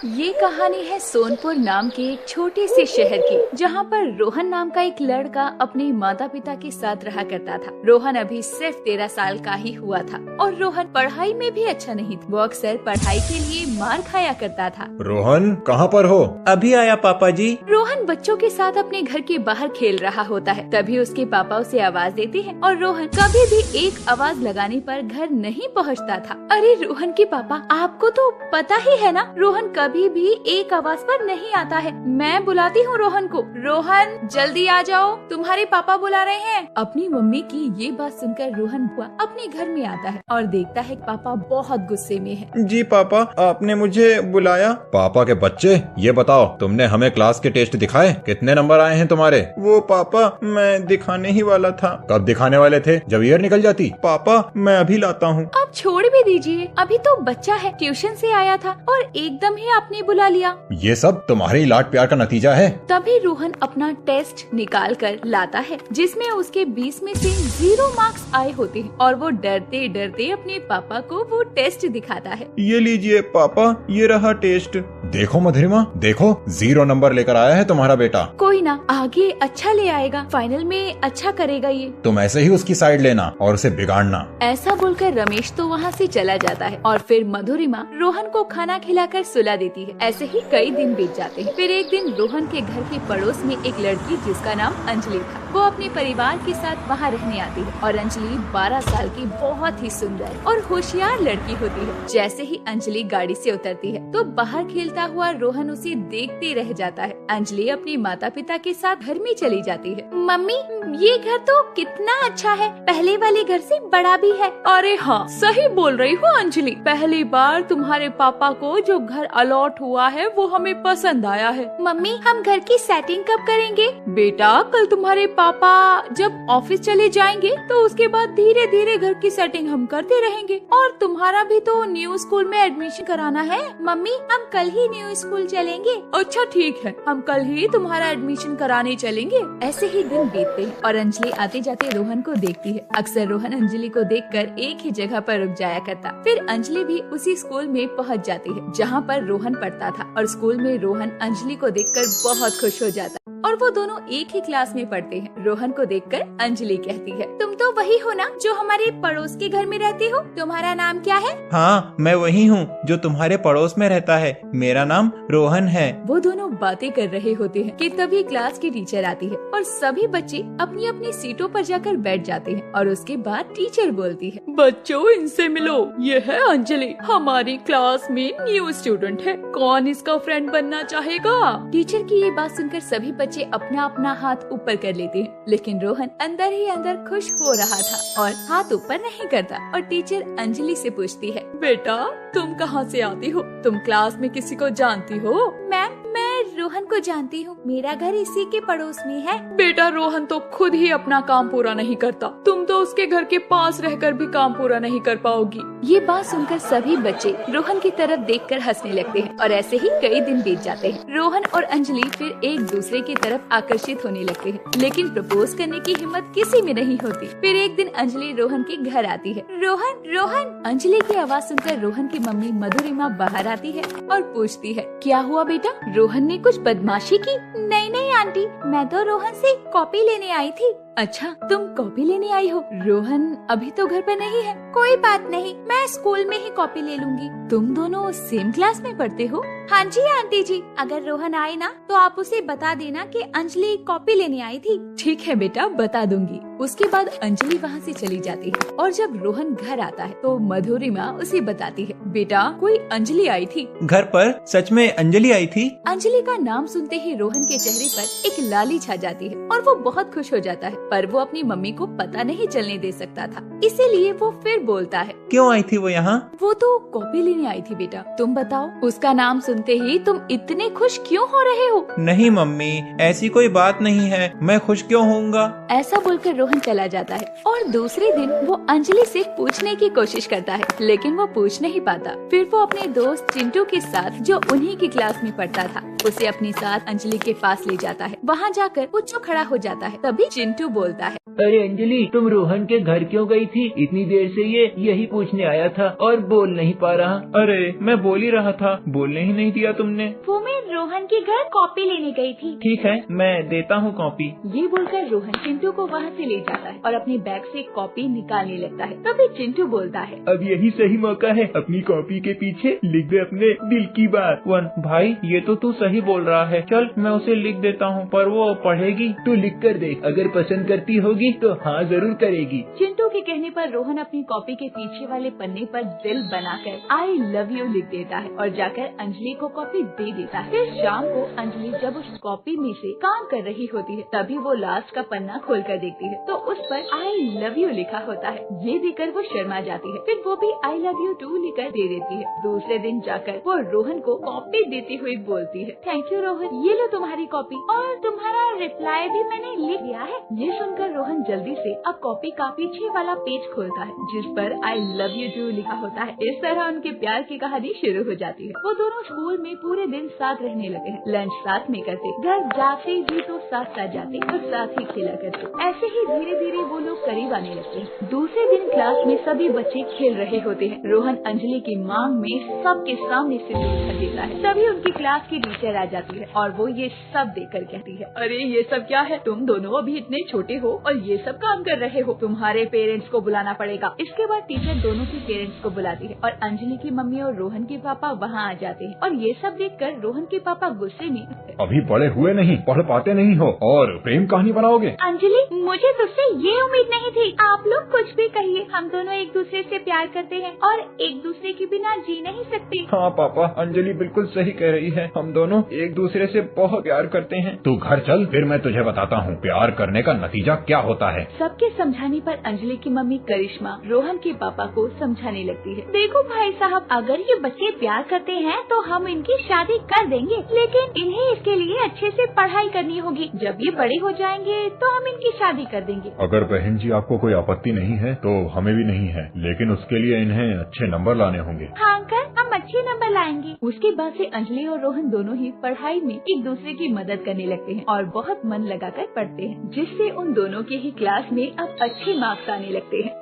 ये कहानी है सोनपुर नाम के एक छोटे से शहर की, जहाँ पर रोहन नाम का एक लड़का अपने माता पिता के साथ रहा करता था। रोहन अभी सिर्फ 13 साल का ही हुआ था और रोहन पढ़ाई में भी अच्छा नहीं था। वो अक्सर पढ़ाई के लिए मार खाया करता था। रोहन कहाँ पर हो? अभी आया पापा जी। रोहन बच्चों के साथ अपने घर के बाहर खेल रहा होता है। तभी उसके पापा उसे आवाज देते हैं और रोहन कभी भी एक आवाज लगाने पर घर नहीं पहुँचता था। अरे रोहन के पापा, आपको तो पता ही है ना, रोहन कभी भी एक आवाज पर नहीं आता है। मैं बुलाती हूँ रोहन को। रोहन जल्दी आ जाओ, तुम्हारे पापा बुला रहे हैं। अपनी मम्मी की ये बात सुनकर रोहन बुआ अपने घर में आता है और देखता है पापा बहुत गुस्से में है। जी पापा, आपने मुझे बुलाया? पापा के बच्चे, ये बताओ तुमने हमें क्लास के टेस्ट दिखाए? कितने नंबर आए हैं तुम्हारे? वो पापा, मैं दिखाने ही वाला था। कब दिखाने वाले थे? जब ईयर निकल जाती। पापा मैं अभी लाता हूँ। अब छोड़ भी दीजिए, अभी तो बच्चा है, ट्यूशन से आया था और एकदम ही आपने बुला लिया। ये सब तुम्हारे लाड प्यार का नतीजा है। तभी रोहन अपना टेस्ट निकाल कर लाता है, जिसमें उसके 20 में से 0 मार्क्स आए होते हैं और वो डरते डरते अपने पापा को वो टेस्ट दिखाता है। ये लीजिए पापा, ये रहा टेस्ट। देखो मधुरिमा, देखो 0 नंबर लेकर आया है तुम्हारा बेटा। कोई ना, आगे अच्छा ले आएगा, फाइनल में अच्छा करेगा ये। तुम ऐसे ही उसकी साइड लेना और उसे बिगाड़ना। ऐसा बोलकर रमेश तो वहाँ से चला जाता है और फिर मधुरिमा रोहन को खाना खिलाकर सुला देती है। ऐसे ही कई दिन बीत जाते हैं। फिर एक दिन रोहन के घर के पड़ोस में एक लड़की जिसका नाम अंजलि था, वो अपने परिवार के साथ वहाँ रहने आती है और अंजलि 12 साल की बहुत ही सुंदर और होशियार लड़की होती है। जैसे ही अंजलि गाड़ी से उतरती है तो बाहर खेलता हुआ रोहन उसे देखते रह जाता है। अंजलि अपने माता पिता के साथ घर में चली जाती है। मम्मी, ये घर तो कितना अच्छा है, पहले वाले घर से बड़ा भी है। अरे हाँ, सही बोल रही हो अंजलि, पहली बार तुम्हारे पापा को जो घर अलॉट हुआ है वो हमें पसंद आया है। मम्मी, हम घर की सेटिंग कब करेंगे? बेटा, कल तुम्हारे पापा जब ऑफिस चले जाएंगे तो उसके बाद धीरे धीरे घर की सेटिंग हम करते रहेंगे। और तुम्हारा भी तो न्यू स्कूल में एडमिशन कराना है। मम्मी, हम कल ही न्यू स्कूल चलेंगे। अच्छा ठीक है, हम कल ही तुम्हारा एडमिशन कराने चलेंगे। ऐसे ही दिन बीतते हैं और अंजलि आते जाते रोहन को देखती है। अक्सर रोहन अंजलि को देखकर एक ही जगह पर रुक जाया करता। फिर अंजलि भी उसी स्कूल में पहुंच जाती है जहां पर रोहन पढ़ता था और स्कूल में रोहन अंजलि को देखकर बहुत खुश हो जाता और वो दोनों एक ही क्लास में पढ़ते हैं। रोहन को देखकर अंजलि कहती है, तुम तो वही हो ना जो हमारे पड़ोस के घर में रहते हो? तुम्हारा नाम क्या है? हाँ, मैं वही हूँ जो तुम्हारे पड़ोस में रहता है। मेरा नाम रोहन है। वो दोनों बातें कर रहे होते हैं कि तभी क्लास की टीचर आती है और सभी बच्चे अपनी अपनी सीटों पर जाकर बैठ जाते हैं और उसके बाद टीचर बोलती है, बच्चों इनसे मिलो, ये है अंजलि, हमारी क्लास में न्यू स्टूडेंट है, कौन इसका फ्रेंड बनना चाहेगा? टीचर की ये बात सुनकर सभी बच्चे अपना अपना हाथ ऊपर कर लेते हैं, लेकिन रोहन अंदर ही अंदर खुश हो रहा था और हाथ ऊपर नहीं करता। और टीचर अंजलि से पूछती है, बेटा तुम कहाँ से आती हो? तुम क्लास में किसी को जानती हो? मैम, मैं रोहन को जानती हूँ, मेरा घर इसी के पड़ोस में है। बेटा, रोहन तो खुद ही अपना काम पूरा नहीं करता, तुम तो उसके घर के पास रहकर भी काम पूरा नहीं कर पाओगी। ये बात सुनकर सभी बच्चे रोहन की तरफ देखकर हंसने लगते हैं और ऐसे ही कई दिन बीत जाते हैं। रोहन और अंजलि फिर एक दूसरे की तरफ आकर्षित होने लगते हैं, लेकिन प्रपोज करने की हिम्मत किसी में नहीं होती। फिर एक दिन अंजलि रोहन के घर आती है। रोहन, रोहन! अंजलि की आवाज सुनकर रोहन की मम्मी मधुरिमा बाहर आती है और पूछती है, क्या हुआ बेटा, रोहन ने कुछ बदमाशी की? नहीं नहीं आंटी, मैं तो रोहन से कॉपी लेने आई थी। अच्छा, तुम कॉपी लेने आई हो? रोहन अभी तो घर पर नहीं है। कोई बात नहीं, मैं स्कूल में ही कॉपी ले लूंगी। तुम दोनों सेम क्लास में पढ़ते हो? हाँ जी आंटी जी, अगर रोहन आए ना तो आप उसे बता देना कि अंजलि कॉपी लेने आई थी। ठीक है बेटा, बता दूंगी। उसके बाद अंजलि वहाँ से चली जाती है और जब रोहन घर आता है तो मधुरिमा उसे बताती है, बेटा कोई अंजलि आई थी घर पर। सच में अंजलि आई थी? अंजलि का नाम सुनते ही रोहन के चेहरे पर एक लाली छा जाती है और वो बहुत खुश हो जाता है, पर वो अपनी मम्मी को पता नहीं चलने दे सकता था, इसीलिए वो फिर बोलता है, क्यों आई थी वो यहाँ? वो तो कॉपी लेने आई थी बेटा, तुम बताओ, उसका नाम सुनते ही तुम इतने खुश क्यों हो रहे हो? नहीं मम्मी, ऐसी कोई बात नहीं है, मैं खुश क्यों होऊंगा? ऐसा बोलकर रोहन चला जाता है और दूसरे दिन वो अंजलि से पूछने की कोशिश करता है, लेकिन वो पूछ नहीं पाता। फिर वो अपने दोस्त चिंटू के साथ, जो उन्हीं की क्लास में पढ़ता था, उसे अपने साथ अंजलि के पास ले जाता है। वहाँ जाकर पुच्चू खड़ा हो जाता है। तभी चिंटू बोलता है, अरे अंजलि, तुम रोहन के घर क्यों गई थी? इतनी देर से ये यही पूछने आया था और बोल नहीं पा रहा। अरे मैं बोल ही रहा था, बोलने ही नहीं दिया तुमने। वो मैं रोहन के घर कॉपी लेने गई थी। ठीक है, मैं देता हूँ कॉपी। ये बोलकर रोहन चिंटू को वहाँ से ले जाता है और अपने बैग से कॉपी निकालने लगता है। तभी चिंटू बोलता है, अब यही सही मौका है, अपनी कॉपी के पीछे लिख दे अपने दिल की बात। वन भाई, ये तो तू सही बोल रहा है। चल मैं उसे लिख देता हूँ, पर वो पढ़ेगी? तू लिख कर देख, अगर पसंद करती होगी तो हाँ जरूर करेगी। चिंटू के कहने पर रोहन अपनी कॉपी के पीछे वाले पन्ने पर दिल बनाकर आई लव यू लिख देता है और जाकर अंजलि को कॉपी दे देता है। फिर शाम को अंजलि जब उस कॉपी में से काम कर रही होती है, तभी वो लास्ट का पन्ना खोल कर देखती है तो उस पर आई लव यू लिखा होता है। ये देखकर वो शर्मा जाती है। फिर वो भी आई लव यू टू लिखकर दे देती है। दूसरे दिन जाकर वो रोहन को कॉपी देती हुई बोलती है, थैंक यू रोहन, ये लो तुम्हारी कॉपी और तुम्हारा रिप्लाई भी मैंने लिख दिया है। ये सुनकर रोहन जल्दी से अब कॉपी का पीछे वाला पेज खोलता है जिस पर आई लव यू टू लिखा होता है। इस तरह उनके प्यार की कहानी शुरू हो जाती है। वो दोनों स्कूल में पूरे दिन साथ रहने लगे हैं, लंच साथ में करते, घर जाते भी तो साथ साथ जाते और साथ ही खेला करते। ऐसे ही धीरे धीरे वो लोग करीब आने लगते हैं। दूसरे दिन क्लास में सभी बच्चे खेल रहे होते हैं। रोहन अंजलि की मांग में सबके सामने से दूर कर देता है। तभी उनकी क्लास की टीचर आ जाती है और वो ये सब देखकर कहती है, अरे ये सब क्या है? तुम दोनों अभी इतने छोटे हो और ये सब काम कर रहे हो, तुम्हारे पेरेंट्स को बुलाना पड़ेगा। इसके बाद टीचर दोनों के पेरेंट्स को बुलाती है और अंजलि की मम्मी और रोहन के पापा वहाँ आ जाते हैं और ये सब देखकर रोहन के पापा गुस्से में, अभी बड़े हुए नहीं, पढ़ पाते नहीं हो और प्रेम कहानी बनाओगे? अंजलि, मुझे तुझसे ये उम्मीद नहीं थी। आप लोग कुछ भी कहिए, हम दोनों एक दूसरे से प्यार करते हैं और एक दूसरे के बिना जी नहीं सकते। हाँ पापा, अंजलि बिल्कुल सही कह रही है, हम दोनों एक दूसरे से बहुत प्यार करते हैं। तू घर चल, फिर मैं तुझे बताता हूँ प्यार करने का नतीजा क्या होता है। सबके समझाने पर अंजलि की मम्मी करिश्मा रोहन के पापा को समझाने लगती है, देखो भाई साहब, अगर ये बच्चे प्यार करते हैं तो हम इनकी शादी कर देंगे, लेकिन इन्हें इसके लिए अच्छे से पढ़ाई करनी होगी। जब ये बड़े हो जाएंगे तो हम इनकी शादी कर देंगे। अगर बहन जी आपको कोई आपत्ति नहीं है तो हमें भी नहीं है, लेकिन उसके लिए इन्हें अच्छे नंबर लाने होंगे। हाँ अंकल, हम अच्छे नंबर लाएंगे। उसके बाद से अंजलि और रोहन दोनों ही पढ़ाई में एक दूसरे की मदद करने लगते हैं और बहुत मन लगाकर पढ़ते हैं, जिससे उन दोनों के ही क्लास में अब अच्छे मार्क्स आने लगते हैं।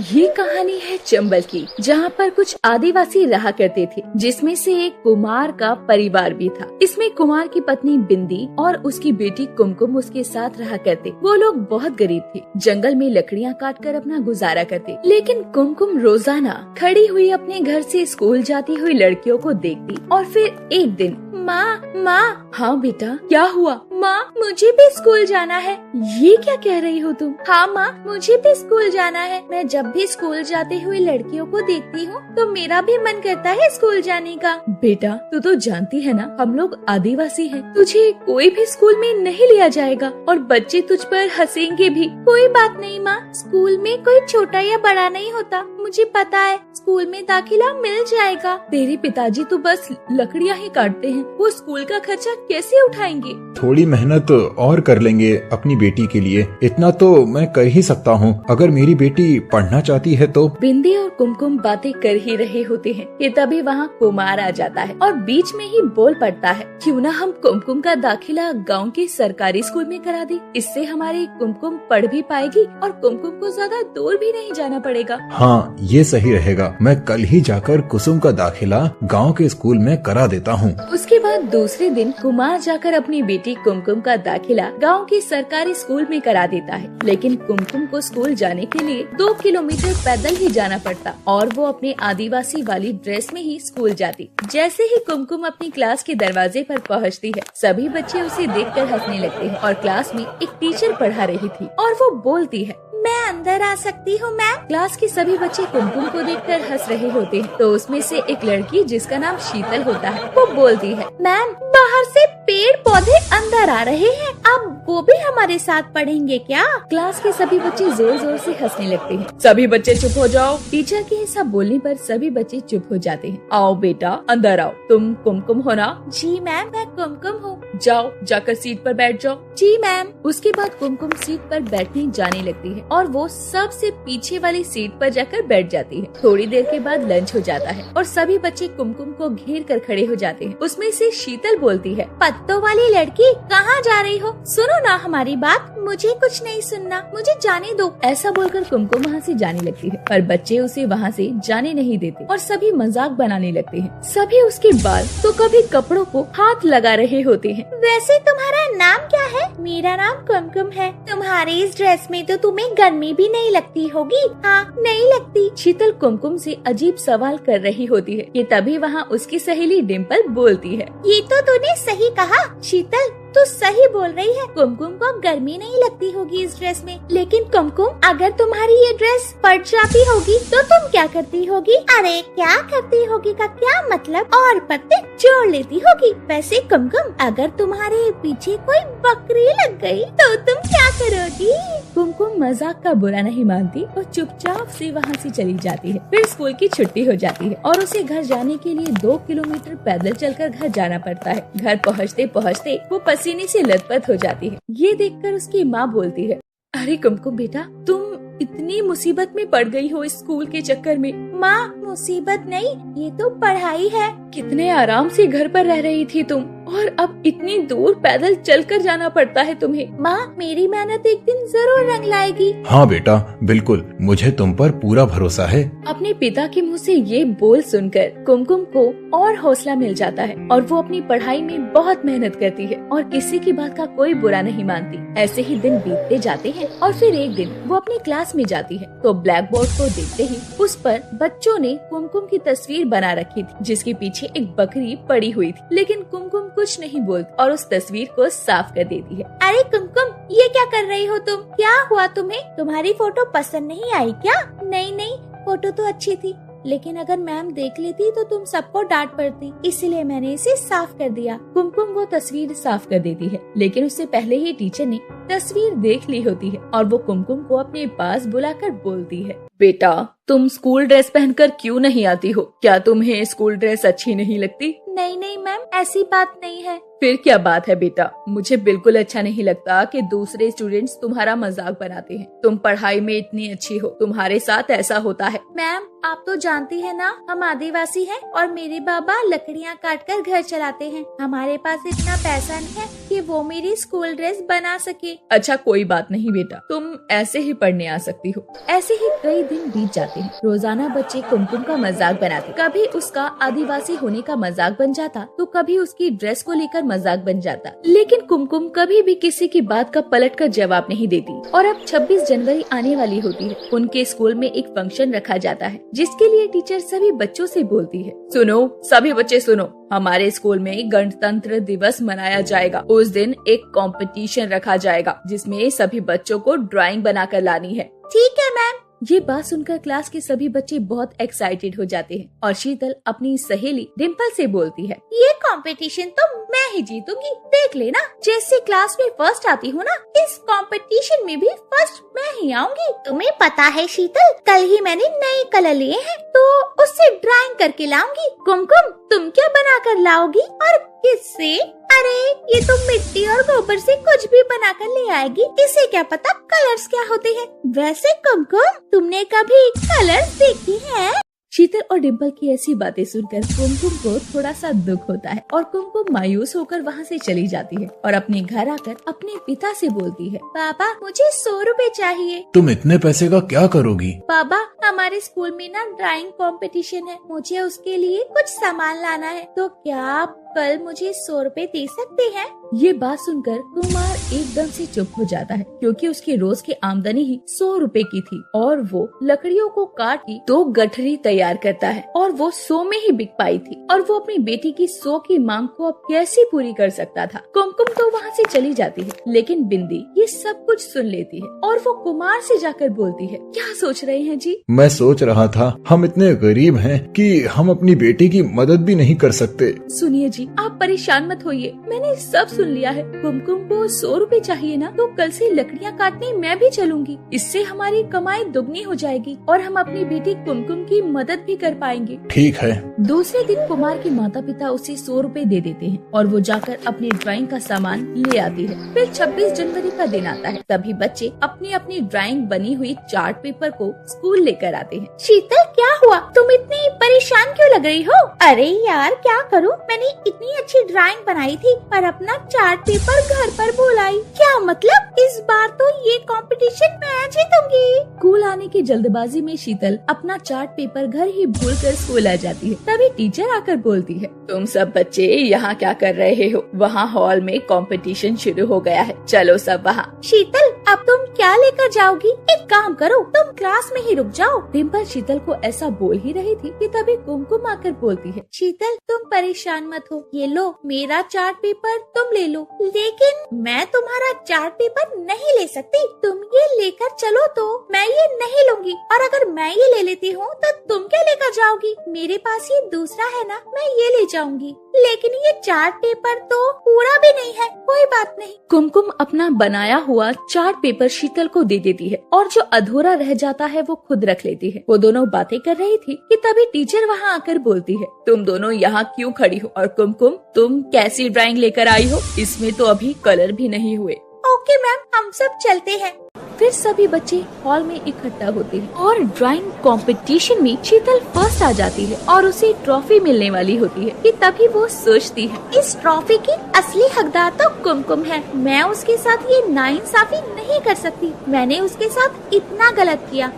ये कहानी है चंबल की, जहाँ पर कुछ आदिवासी रहा करते थे, जिसमें से एक कुमार का परिवार भी था। इसमें कुमार की पत्नी बिंदी और उसकी बेटी कुमकुम उसके साथ रहा करते। वो लोग बहुत गरीब थे, जंगल में लकड़ियाँ काटकर अपना गुजारा करते। लेकिन कुमकुम रोजाना खड़ी हुई अपने घर से स्कूल जाती हुई लड़कियों को देखती और फिर एक दिन, माँ, हाँ बेटा, क्या हुआ? माँ, मुझे भी स्कूल जाना है। ये क्या कह रही हो तुम? हाँ माँ, मुझे भी स्कूल जाना है। मैं जब भी स्कूल जाते हुए लड़कियों को देखती हूँ तो मेरा भी मन करता है स्कूल जाने का। बेटा, तू तो जानती है ना, हम लोग आदिवासी हैं, तुझे कोई भी स्कूल में नहीं लिया जाएगा और बच्चे तुझ पर हंसेंगे भी। कोई बात नहीं माँ, स्कूल में कोई छोटा या बड़ा नहीं होता, मुझे पता है, स्कूल में दाखिला मिल जाएगा। तेरे पिताजी तो बस लकड़ियाँ ही काटते हैं, वो स्कूल का खर्चा कैसे उठाएंगे? थोड़ी मेहनत और कर लेंगे अपनी बेटी के लिए, इतना तो मैं कर ही सकता हूँ। अगर मेरी बेटी पढ़ना चाहती है तो। बिंदी और कुमकुम बातें कर ही रहे होते हैं कि तभी वहाँ कुमार आ जाता है और बीच में ही बोल पड़ता है, क्यों ना हम कुमकुम का दाखिला गांव के सरकारी स्कूल में करा दे। इससे हमारी कुमकुम पढ़ भी पाएगी और कुमकुम को ज्यादा दूर भी नहीं जाना पड़ेगा। हाँ, ये सही रहेगा। मैं कल ही जाकर कुसुम का दाखिला गाँव के स्कूल में करा देता हूँ। उसके बाद दूसरे दिन कुमार जाकर अपनी बेटी कुमकुम का दाखिला गांव के सरकारी स्कूल में करा देता है। लेकिन कुमकुम को स्कूल जाने के लिए 2 किलोमीटर पैदल ही जाना पड़ता और वो अपने आदिवासी वाली ड्रेस में ही स्कूल जाती। जैसे ही कुमकुम अपनी क्लास के दरवाजे पर पहुंचती है, सभी बच्चे उसे देखकर हंसने लगते हैं और क्लास में एक टीचर पढ़ा रही थी और वो बोलती है, मैं अंदर आ सकती हूँ मैम? क्लास के सभी बच्चे कुमकुम को देखकर हंस रहे होते हैं। तो उसमें से एक लड़की जिसका नाम शीतल होता है, वो बोलती है, मैम, बाहर से पेड़ पौधे अंदर आ रहे हैं, अब वो भी हमारे साथ पढ़ेंगे क्या? क्लास के सभी बच्चे जोर जोर से हंसने लगते हैं। सभी बच्चे चुप हो जाओ। टीचर के ऐसा बोलने पर सभी बच्चे चुप हो जाते हैं। आओ बेटा, अंदर आओ। तुम कुमकुम हो ना? जी मैम, मैं कुमकुम हूँ। जाओ, जाकर सीट पर बैठ जाओ। जी मैम। उसके बाद कुमकुम सीट पर बैठने जाने लगती है और वो सबसे पीछे वाली सीट पर जाकर बैठ जाती है। थोड़ी देर के बाद लंच हो जाता है और सभी बच्चे कुमकुम को घेर कर खड़े हो जाते हैं। उसमें से शीतल बोलती है, पत्तों वाली लड़की, कहाँ जा रही हो? सुनो ना हमारी बात। मुझे कुछ नहीं सुनना, मुझे जाने दो। ऐसा बोलकर कुमकुम वहाँ से जाने लगती है, पर बच्चे उसे वहाँ से जाने नहीं देते और सभी मजाक बनाने लगते हैं। सभी उसके बाल तो कभी कपड़ों को हाथ लगा रहे होते हैं। वैसे तुम्हारा नाम क्या है? मेरा नाम कुमकुम है। तुम्हारी इस ड्रेस में तो तुम्हें गर्मी भी नहीं लगती होगी। हाँ, नहीं लगती। शीतल कुमकुम से अजीब सवाल कर रही होती है कि तभी वहाँ उसकी सहेली डिम्पल बोलती है, ये तो तूने सही कहा शीतल, तू सही बोल रही है। कुमकुम को गर्मी नहीं लगती होगी इस ड्रेस में। लेकिन कुमकुम, अगर तुम्हारी ये ड्रेस फट जाती होगी तो तुम क्या करती होगी? अरे क्या करती होगी का क्या मतलब? और पत्ते जोड़ लेती होगी। वैसे कुमकुम, अगर तुम्हारे पीछे कोई बकरी लग गई तो तुम क्या करोगी? कुमकुम मजाक का बुरा नहीं मानती और चुपचाप से वहाँ से चली जाती है। फिर स्कूल की छुट्टी हो जाती है और उसे घर जाने के लिए 2 किलोमीटर पैदल चलकर घर जाना पड़ता है। घर पहुँचते पहुँचते वो पसीने से लथपथ हो जाती है। ये देखकर उसकी माँ बोलती है, अरे कुमकुम बेटा, तुम इतनी मुसीबत में पड़ गई हो इस स्कूल के चक्कर में। माँ, मुसीबत नहीं, ये तो पढ़ाई है। कितने आराम से घर पर रह रही थी तुम और अब इतनी दूर पैदल चलकर जाना पड़ता है तुम्हें। माँ, मेरी मेहनत एक दिन जरूर रंग लाएगी। हाँ बेटा, बिल्कुल, मुझे तुम पर पूरा भरोसा है। अपने पिता के मुँह से ये बोल सुनकर कुमकुम को और हौसला मिल जाता है और वो अपनी पढ़ाई में बहुत मेहनत करती है और किसी की बात का कोई बुरा नहीं मानती। ऐसे ही दिन बीतते जाते हैं और फिर एक दिन वो अपनी क्लास में जाती है तो ब्लैक बोर्ड को देखते ही उस पर बच्चों ने कुमकुम की तस्वीर बना रखी थी, जिसके पीछे एक बकरी पड़ी हुई थी। लेकिन कुमकुम कुछ नहीं बोलती और उस तस्वीर को साफ कर देती है। अरे कुमकुम, ये क्या कर रही हो तुम? क्या हुआ तुम्हें? तुम्हारी फोटो पसंद नहीं आई क्या? नहीं नहीं, फोटो तो अच्छी थी, लेकिन अगर मैम देख लेती तो तुम सबको डांट पड़ती, इसलिए मैंने इसे साफ कर दिया। कुमकुम वो तस्वीर साफ कर देती है, लेकिन उससे पहले ही टीचर ने तस्वीर देख ली होती है और वो कुमकुम को अपने पास बुलाकर बोलती है, बेटा, तुम स्कूल ड्रेस पहनकर क्यों नहीं आती हो? क्या तुम्हें स्कूल ड्रेस अच्छी नहीं लगती? नहीं नहीं मैम, ऐसी बात नहीं है। फिर क्या बात है बेटा? मुझे बिल्कुल अच्छा नहीं लगता कि दूसरे स्टूडेंट्स तुम्हारा मजाक बनाते हैं। तुम पढ़ाई में इतनी अच्छी हो, तुम्हारे साथ ऐसा होता है। मैम, आप तो जानती है ना, हम आदिवासी हैं और मेरे बाबा लकड़ियाँ काटकर घर चलाते हैं। हमारे पास इतना पैसा नहीं है कि वो मेरी स्कूल ड्रेस बना सके। अच्छा, कोई बात नहीं बेटा, तुम ऐसे ही पढ़ने आ सकती हो। ऐसे ही कई दिन बीत जाते हैं। रोजाना बच्चे कुमकुम का मजाक बनाते, कभी उसका आदिवासी होने का मजाक बन जाता तो कभी उसकी ड्रेस को लेकर मजाक बन जाता। लेकिन कुमकुम कभी भी किसी की बात का पलट कर जवाब नहीं देती। और अब 26 जनवरी आने वाली होती है। उनके स्कूल में एक फंक्शन रखा जाता है, जिसके लिए टीचर सभी बच्चों से बोलती है, सुनो सभी बच्चे सुनो, हमारे स्कूल में गणतंत्र दिवस मनाया जाएगा। उस दिन एक कंपटीशन रखा जाएगा जिसमें सभी बच्चों को ड्राइंग बनाकर लानी है। ठीक है मैम। ये बात सुनकर क्लास के सभी बच्चे बहुत एक्साइटेड हो जाते हैं और शीतल अपनी सहेली डिम्पल से बोलती है, ये कंपटीशन तो मैं ही जीतूंगी, देख लेना। जैसे क्लास में फर्स्ट आती हूँ ना, इस कंपटीशन में भी फर्स्ट मैं ही आऊंगी। तुम्हें पता है शीतल, कल ही मैंने नए कलर लिए हैं तो उससे ड्राइंग करके लाऊंगी। कुमकुम, तुम क्या बना कर लाओगी और किससे? अरे ये तो मिट्टी और गोबर से कुछ भी बनाकर ले आएगी, इसे क्या पता कलर्स क्या होते हैं। वैसे कुमकुम, तुमने कभी कलर्स देखे हैं? शीतल और डिम्पल की ऐसी बातें सुनकर कुमकुम को थोड़ा सा दुख होता है और कुमकुम मायूस होकर वहाँ से चली जाती है और अपने घर आकर अपने पिता से बोलती है, पापा मुझे 100 रुपए चाहिए। तुम इतने पैसे का क्या करोगी? पापा, हमारे स्कूल में ना ड्राइंग कंपटीशन है, मुझे उसके लिए कुछ सामान लाना है, तो क्या आप कल मुझे 100 रुपए दे सकते हैं? ये बात सुनकर कुमार एकदम से चुप हो जाता है, क्योंकि उसकी रोज की आमदनी ही 100 रुपए की थी और वो लकड़ियों को काट के 2 गठरी तैयार करता है और वो 100 में ही बिक पाई थी और वो अपनी बेटी की 100 की मांग को अब कैसे पूरी कर सकता था। कुमकुम तो वहाँ से चली जाती है, लेकिन बिंदी ये सब कुछ सुन लेती है और वो कुमार से जाकर बोलती है, क्या सोच रहे हैं जी? मैं सोच रहा था, हम इतने गरीब हैं कि हम अपनी बेटी की मदद भी नहीं कर सकते। सुनिए जी, बच्ची, आप परेशान मत होइए, मैंने सब सुन लिया है। कुमकुम को 100 रुपए चाहिए ना, तो कल से लकड़ियाँ काटने मैं भी चलूंगी। इससे हमारी कमाई दुगनी हो जाएगी और हम अपनी बेटी कुमकुम की मदद भी कर पाएंगे। ठीक है। दूसरे दिन कुमार के माता पिता उसे 100 रुपए दे देते हैं और वो जाकर अपनी ड्राइंग का सामान ले आती है। फिर 26 जनवरी का दिन आता है। तभी बच्चे अपनी अपनी ड्राइंग बनी हुई चार्ट पेपर को स्कूल लेकर आते हैं। शीतल, क्या हुआ? तुम इतनी परेशान क्यों लग रही हो? अरे यार, क्या करूं? मैंने इतनी अच्छी ड्राइंग बनाई थी पर अपना चार्ट पेपर घर पर भूल आई। क्या मतलब? इस बार तो ये कंपटीशन मैं जीतूंगी। स्कूल आने की जल्दबाजी में शीतल अपना चार्ट पेपर घर ही भूलकर स्कूल आ जाती है। तभी टीचर आकर बोलती है, तुम सब बच्चे यहाँ क्या कर रहे हो? वहाँ हॉल में कंपटीशन शुरू हो गया है, चलो सब वहाँ। शीतल, अब तुम क्या लेकर जाओगी? एक काम करो, तुम क्लास में ही रुक जाओ। डिम्पल शीतल को ऐसा बोल ही रही थी कि तभी कुमकुम आकर बोलती है, शीतल, तुम परेशान मत हो, ये लो मेरा चार्ट पेपर तुम ले लो, लेकिन मैं तुम्हारा चार्ट पेपर नहीं ले सकती। तुम ये लेकर चलो तो मैं ये नहीं लूंगी, और अगर मैं ये ले लेती हूँ तो तुम क्या लेकर जाओगी? मेरे पास ये दूसरा है ना, मैं ये ले जाऊंगी, लेकिन ये चार्ट पेपर तो पूरा भी नहीं है। कोई बात नहीं। कुमकुम अपना बनाया हुआ चार्ट पेपर शीतल को दे देती है और जो अधूरा रह जाता है वो खुद रख लेती है। वो दोनों बातें कर रही थी कि तभी टीचर वहाँ आकर बोलती है, तुम दोनों यहाँ क्यों खड़ी हो? और कुमकुम, तुम कैसी ड्राइंग लेकर आई हो? इसमें तो अभी कलर भी नहीं हुए। ओके मैम, हम सब चलते हैं। फिर सभी बच्चे हॉल में इकट्ठा होते हैं और ड्राइंग कंपटीशन में शीतल फर्स्ट आ जाती है और उसे ट्रॉफी मिलने वाली होती है कि तभी वो सोचती है, इस ट्रॉफी की असली हकदार तो कुमकुम है। मैं उसके साथ ये नाइंसाफी नहीं कर सकती। मैंने उसके साथ इतना गलत किया,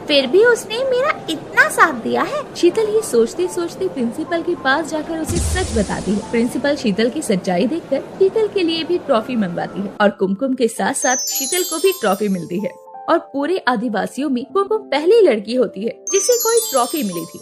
फिर भी उसने मेरा इतना साथ दिया है। शीतल ये सोचते सोचते प्रिंसिपल के पास जाकर उसे सच बताती है। प्रिंसिपल शीतल की सच्चाई देखकर शीतल के लिए भी ट्रॉफी मंगवाती है और कुमकुम के साथ साथ शीतल को भी ट्रॉफी मिलती है। और पूरे आदिवासियों में कुमकुम पहली लड़की होती है जिसे कोई ट्रॉफी मिली थी।